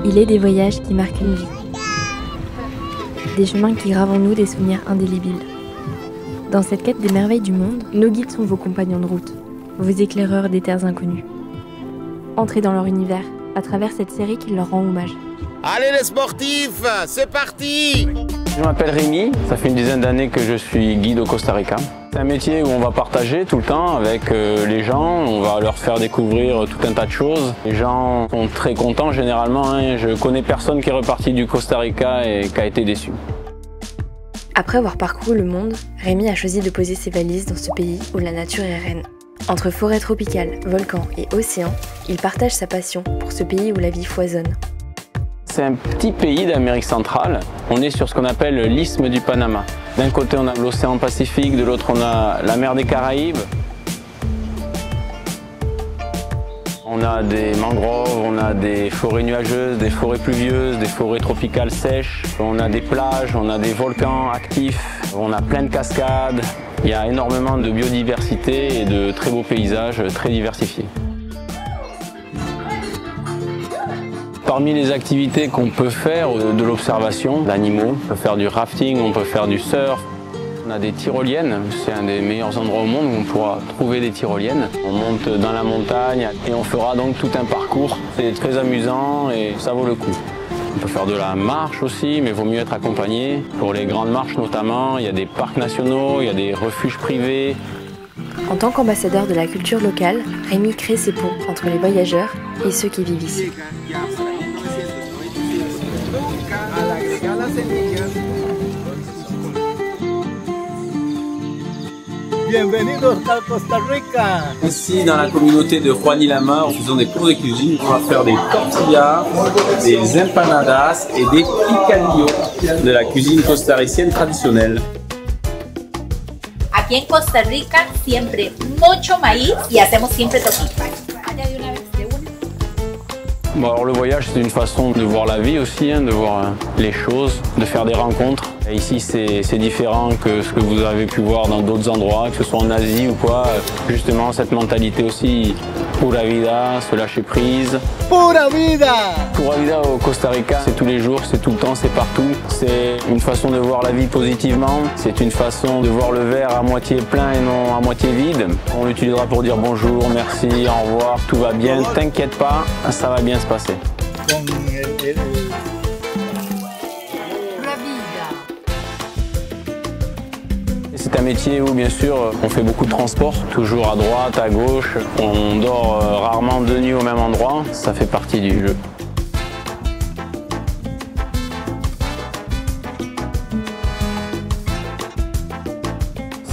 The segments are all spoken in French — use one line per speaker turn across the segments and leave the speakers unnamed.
Il est des voyages qui marquent une vie. Des chemins qui gravent en nous des souvenirs indélébiles. Dans cette quête des merveilles du monde, nos guides sont vos compagnons de route, vos éclaireurs des terres inconnues. Entrez dans leur univers à travers cette série qui leur rend hommage.
Allez les sportifs, c'est parti!
Je m'appelle Rémi, ça fait une dizaine d'années que je suis guide au Costa Rica. C'est un métier où on va partager tout le temps avec les gens, on va leur faire découvrir tout un tas de choses. Les gens sont très contents généralement, hein. Je connais personne qui est reparti du Costa Rica et qui a été déçu.
Après avoir parcouru le monde, Rémi a choisi de poser ses valises dans ce pays où la nature est reine. Entre forêts tropicales, volcans et océans, il partage sa passion pour ce pays où la vie foisonne.
C'est un petit pays d'Amérique centrale. On est sur ce qu'on appelle l'isthme du Panama. D'un côté, on a l'océan Pacifique, de l'autre, on a la mer des Caraïbes. On a des mangroves, on a des forêts nuageuses, des forêts pluvieuses, des forêts tropicales sèches. On a des plages, on a des volcans actifs, on a plein de cascades. Il y a énormément de biodiversité et de très beaux paysages très diversifiés. Parmi les activités qu'on peut faire, de l'observation d'animaux, on peut faire du rafting, on peut faire du surf. On a des tyroliennes, c'est un des meilleurs endroits au monde où on pourra trouver des tyroliennes. On monte dans la montagne et on fera donc tout un parcours. C'est très amusant et ça vaut le coup. On peut faire de la marche aussi, mais il vaut mieux être accompagné. Pour les grandes marches notamment, il y a des parcs nationaux, il y a des refuges privés.
En tant qu'ambassadeur de la culture locale, Rémi crée ces ponts entre les voyageurs et ceux qui vivent ici.
Bienvenidos al Costa Rica.
Ici, dans la communauté de Juanilama, en faisant des cours de cuisine, on va faire des tortillas, des empanadas et des picadillos de la cuisine costaricienne traditionnelle.
Aquí en Costa Rica, siempre mucho maíz y hacemos siempre tortillas.
Bon, alors le voyage, c'est une façon de voir la vie aussi, hein, de voir les choses, de faire des rencontres. Et ici, c'est différent que ce que vous avez pu voir dans d'autres endroits, que ce soit en Asie ou quoi. Justement, cette mentalité aussi, pura vida, se lâcher prise.
Pura vida!
Pura vida au Costa Rica, c'est tous les jours, c'est tout le temps, c'est partout. C'est une façon de voir la vie positivement. C'est une façon de voir le verre à moitié plein et non à moitié vide. On l'utilisera pour dire bonjour, merci, au revoir, tout va bien. T'inquiète pas, ça va bien se passer. C'est un métier où, bien sûr, on fait beaucoup de transport, toujours à droite, à gauche. On dort rarement de nuit au même endroit, ça fait partie du jeu.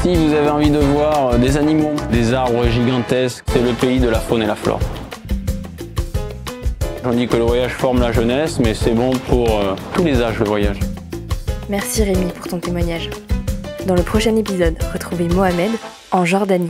Si vous avez envie de voir des animaux, des arbres gigantesques, c'est le pays de la faune et la flore. On dit que le voyage forme la jeunesse, mais c'est bon pour tous les âges, le voyage.
Merci Rémi pour ton témoignage. Dans le prochain épisode, retrouvez Mohamed en Jordanie.